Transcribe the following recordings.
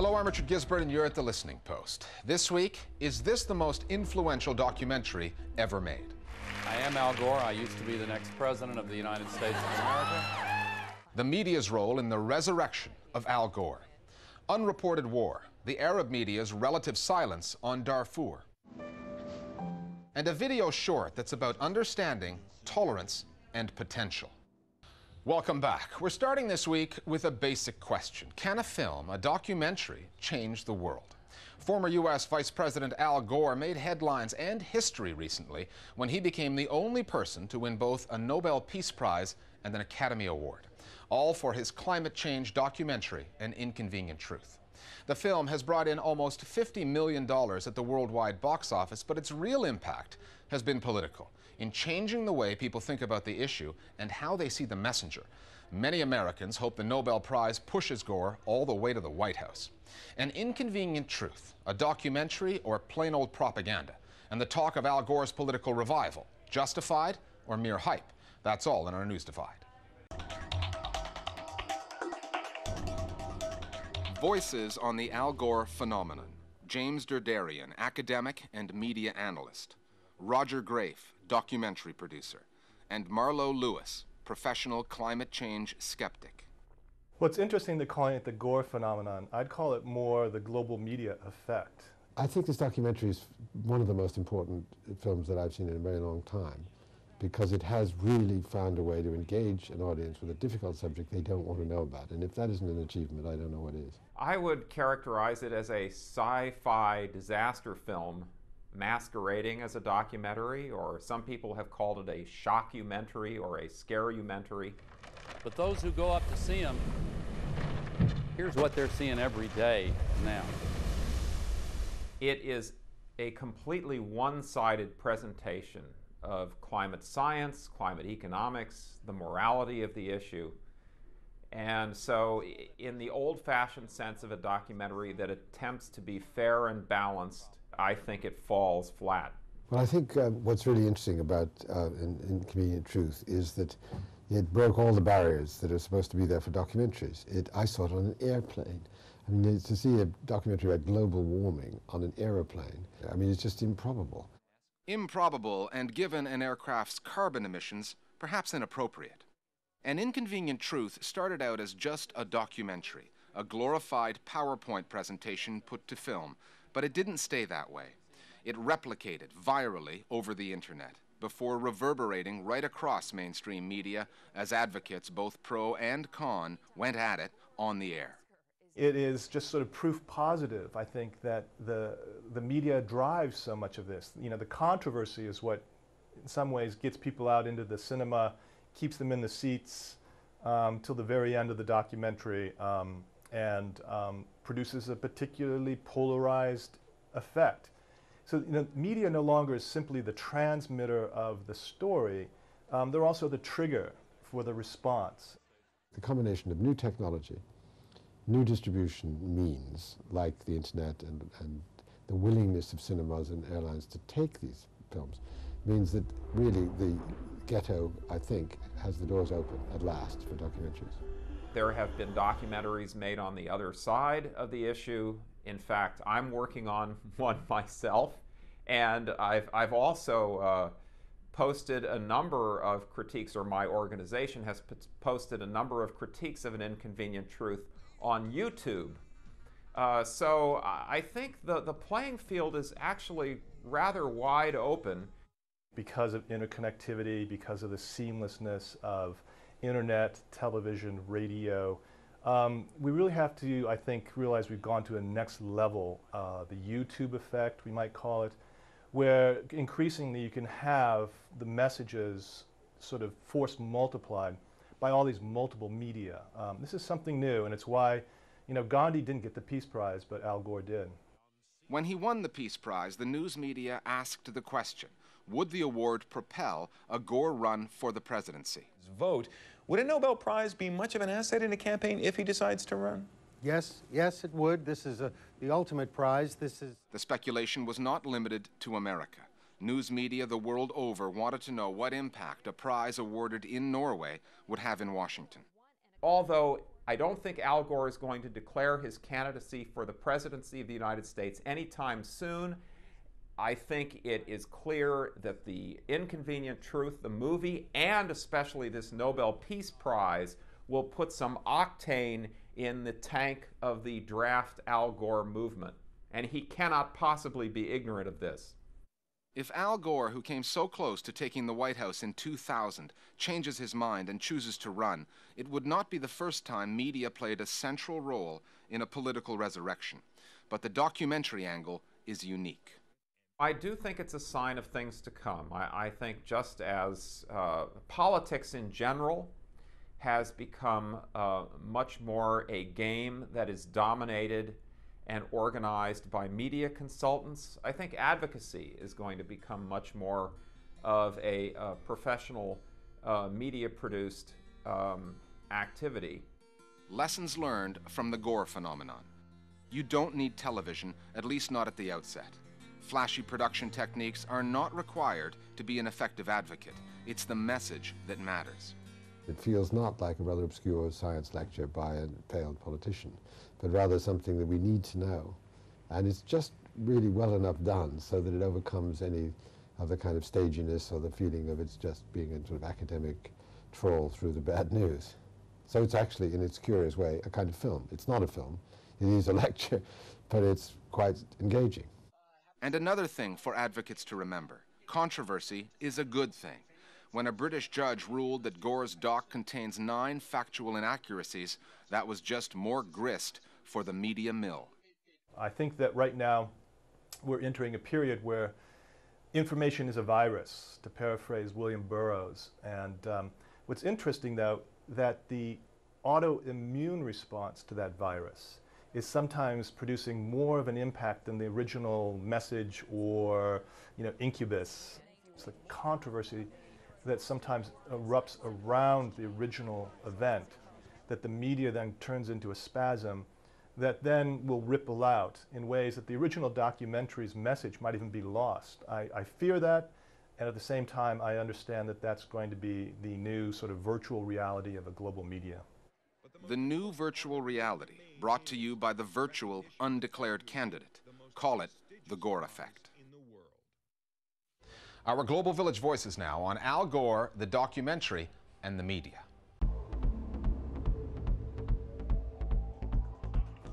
Hello, I'm Richard Gisbert, and you're at The Listening Post. This week, is this the most influential documentary ever made? I am Al Gore. I used to be the next president of the United States of America. The media's role in the resurrection of Al Gore. Unreported war, the Arab media's relative silence on Darfur. And a video short that's about understanding, tolerance, and potential. Welcome back. We're starting this week with a basic question. Can a film, a documentary, change the world? Former U.S. Vice President Al Gore made headlines and history recently when he became the only person to win both a Nobel Peace Prize and an Academy Award, all for his climate change documentary, An Inconvenient Truth. The film has brought in almost $50 million at the worldwide box office, but its real impact has been political, in changing the way people think about the issue and how they see the messenger. Many Americans hope the Nobel Prize pushes Gore all the way to the White House. An Inconvenient Truth, a documentary or plain old propaganda, and the talk of Al Gore's political revival, justified or mere hype? That's all in our News Divide. Voices on the Al Gore phenomenon. James Derderian, academic and media analyst. Roger Grafe, documentary producer. And Marlo Lewis, professional climate change skeptic. What's interesting to calling it the Gore phenomenon, I'd call it more the global media effect. I think this documentary is one of the most important films that I've seen in a very long time, because it has really found a way to engage an audience with a difficult subject they don't want to know about. And if that isn't an achievement, I don't know what is. I would characterize it as a sci-fi disaster film masquerading as a documentary, or some people have called it a shockumentary or a scareumentary. But those who go up to see them, here's what they're seeing every day now. It is a completely one-sided presentation of climate science, climate economics, the morality of the issue. And so in the old-fashioned sense of a documentary that attempts to be fair and balanced, I think it falls flat. Well, I think what's really interesting about Inconvenient Truth is that it broke all the barriers that are supposed to be there for documentaries. I saw it on an airplane. I mean, to see a documentary about global warming on an aeroplane, I mean, it's just improbable. Improbable, and given an aircraft's carbon emissions, perhaps inappropriate. An Inconvenient Truth started out as just a documentary, a glorified PowerPoint presentation put to film, but it didn't stay that way. It replicated virally over the internet before reverberating right across mainstream media as advocates, both pro and con, went at it on the air. It is just sort of proof positive, I think, that the media drives so much of this. You know, the controversy is what, in some ways, gets people out into the cinema, keeps them in the seats till the very end of the documentary, and produces a particularly polarized effect. So, you know, media no longer is simply the transmitter of the story. They're also the trigger for the response. The combination of new technology, new distribution means, like the internet and the willingness of cinemas and airlines to take these films, means that really the ghetto, I think, has the doors open at last for documentaries. There have been documentaries made on the other side of the issue. In fact, I'm working on one myself, and I've also posted a number of critiques, or my organization has posted a number of critiques of An Inconvenient Truth on YouTube. So I think the playing field is actually rather wide open. Because of interconnectivity, because of the seamlessness of internet, television, radio, we really have to, I think, realize we've gone to a next level, the YouTube effect, we might call it, where increasingly you can have the messages sort of force multiplied by all these multiple media. This is something new, and it's why, you know, Gandhi didn't get the Peace Prize, but Al Gore did. When he won the Peace Prize, the news media asked the question, would the award propel a Gore run for the presidency? Vote. Would a Nobel Prize be much of an asset in a campaign if he decides to run? Yes, it would. This is the ultimate prize. The speculation was not limited to America. News media the world over wanted to know what impact a prize awarded in Norway would have in Washington. Although I don't think Al Gore is going to declare his candidacy for the presidency of the United States anytime soon. I think it is clear that The Inconvenient Truth, the movie, and especially this Nobel Peace Prize, will put some octane in the tank of the draft Al Gore movement. And he cannot possibly be ignorant of this. If Al Gore, who came so close to taking the White House in 2000, changes his mind and chooses to run, it would not be the first time media played a central role in a political resurrection. But the documentary angle is unique. I do think it's a sign of things to come. I think just as politics in general has become much more a game that is dominated and organized by media consultants, I think advocacy is going to become much more of a professional media-produced activity. Lessons learned from the Gore phenomenon. You don't need television, at least not at the outset. Flashy production techniques are not required to be an effective advocate. It's the message that matters. It feels not like a rather obscure science lecture by a failed politician, but rather something that we need to know. And it's just really well enough done so that it overcomes any of the kind of staginess or the feeling of it's just being a sort of academic trawl through the bad news. So it's actually, in its curious way, a kind of film. It's not a film, it is a lecture, but it's quite engaging. And another thing for advocates to remember, controversy is a good thing. When a British judge ruled that Gore's doc contains 9 factual inaccuracies, that was just more grist for the media mill. I think that right now we're entering a period where information is a virus, to paraphrase William Burroughs. And what's interesting, though, that the autoimmune response to that virus is sometimes producing more of an impact than the original message or, incubus. It's the controversy that sometimes erupts around the original event, that the media then turns into a spasm that then will ripple out in ways that the original documentary's message might even be lost. I fear that, and at the same time I understand that that's going to be the new sort of virtual reality of a global media. The new virtual reality, brought to you by the virtual undeclared candidate. Call it the Gore effect. Our Global Village Voices now on Al Gore, the documentary, and the media.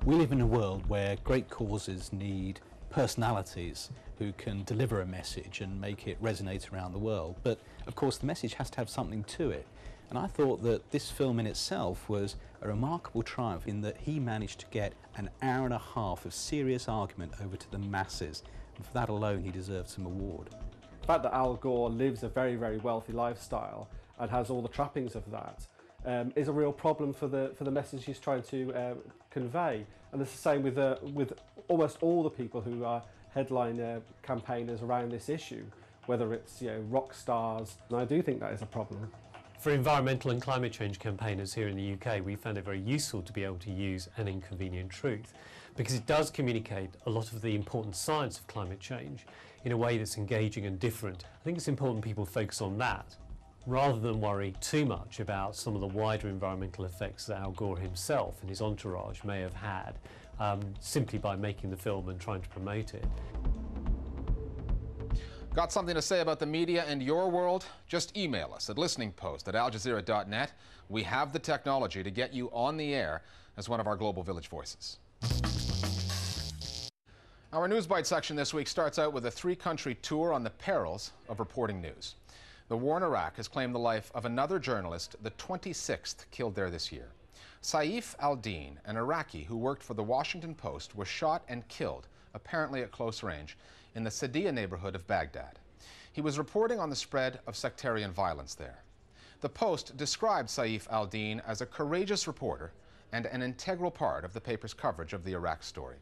We live in a world where great causes need personalities who can deliver a message and make it resonate around the world. But of course the message has to have something to it. And I thought that this film in itself was a remarkable triumph in that he managed to get an hour and a half of serious argument over to the masses. And for that alone he deserved some award. The fact that Al Gore lives a very, very wealthy lifestyle and has all the trappings of that is a real problem for the message he's trying to convey. And it's the same with almost all the people who are headline campaigners around this issue, whether it's rock stars. And I do think that is a problem. For environmental and climate change campaigners here in the UK, we found it very useful to be able to use An Inconvenient Truth, because it does communicate a lot of the important science of climate change in a way that's engaging and different. I think it's important people focus on that, rather than worry too much about some of the wider environmental effects that Al Gore himself and his entourage may have had simply by making the film and trying to promote it. Got something to say about the media and your world? Just email us at listeningpost@aljazeera.net. We have the technology to get you on the air as one of our Global Village Voices. Our News Bite section this week starts out with a 3-country tour on the perils of reporting news. The war in Iraq has claimed the life of another journalist, the 26th killed there this year. Saif al-Din, an Iraqi who worked for the Washington Post, was shot and killed, apparently at close range, in the Sadia neighborhood of Baghdad. He was reporting on the spread of sectarian violence there. The Post described Saif al-Din as a courageous reporter and an integral part of the paper's coverage of the Iraq story.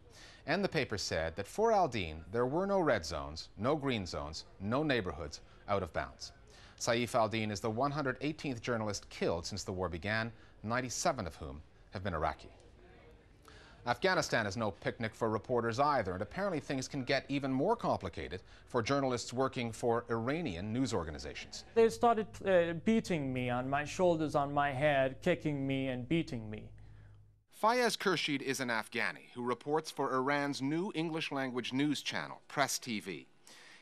And the paper said that for al-Din, there were no red zones, no green zones, no neighborhoods out of bounds. Saif al-Din is the 118th journalist killed since the war began, 97 of whom have been Iraqi. Afghanistan is no picnic for reporters either, and apparently things can get even more complicated for journalists working for Iranian news organizations. They started beating me on my shoulders, on my head, kicking me and beating me. Fayez Khurshid is an Afghani who reports for Iran's new English-language news channel, Press TV.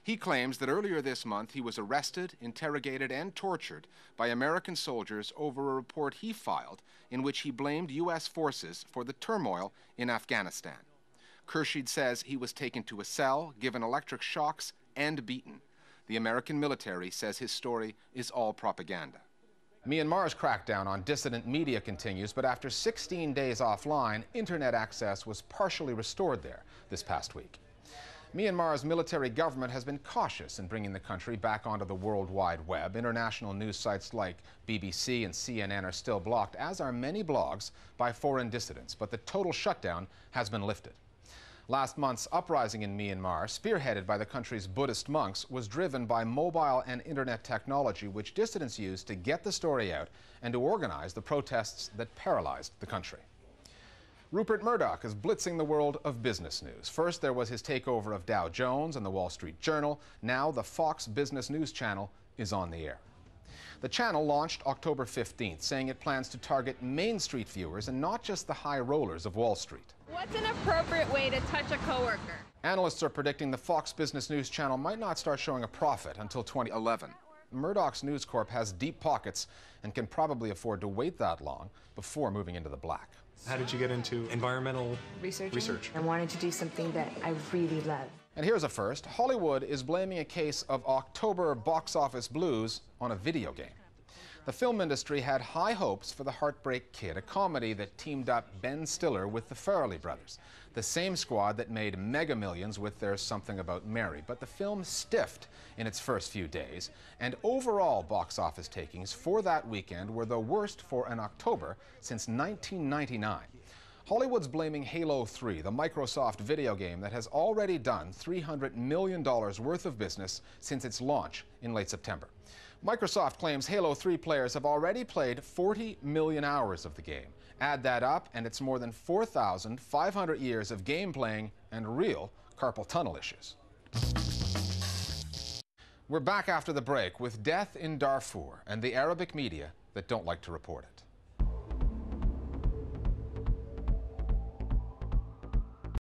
He claims that earlier this month he was arrested, interrogated, and tortured by American soldiers over a report he filed in which he blamed U.S. forces for the turmoil in Afghanistan. Khurshid says he was taken to a cell, given electric shocks, and beaten. The American military says his story is all propaganda. Myanmar's crackdown on dissident media continues, but after 16 days offline, internet access was partially restored there this past week. Myanmar's military government has been cautious in bringing the country back onto the World Wide Web. International news sites like BBC and CNN are still blocked, as are many blogs by foreign dissidents, but the total shutdown has been lifted. Last month's uprising in Myanmar, spearheaded by the country's Buddhist monks, was driven by mobile and internet technology which dissidents used to get the story out and to organize the protests that paralyzed the country. Rupert Murdoch is blitzing the world of business news. First, there was his takeover of Dow Jones and the Wall Street Journal. Now, the Fox Business News channel is on the air. The channel launched October 15th, saying it plans to target Main Street viewers and not just the high rollers of Wall Street. What's an appropriate way to touch a coworker? Analysts are predicting the Fox Business News channel might not start showing a profit until 2011. Murdoch's News Corp has deep pockets and can probably afford to wait that long before moving into the black. How did you get into environmental research? I wanted to do something that I really love. And here's a first. Hollywood is blaming a case of October box office blues on a video game. The film industry had high hopes for The Heartbreak Kid, a comedy that teamed up Ben Stiller with the Farrelly brothers, the same squad that made mega millions with their Something About Mary. But the film stiffed in its first few days, and overall box office takings for that weekend were the worst for an October since 1999. Hollywood's blaming Halo 3, the Microsoft video game that has already done $300 million worth of business since its launch in late September. Microsoft claims Halo 3 players have already played 40 million hours of the game. Add that up, and it's more than 4,500 years of game playing and real carpal tunnel issues. We're back after the break with death in Darfur and the Arabic media that don't like to report it.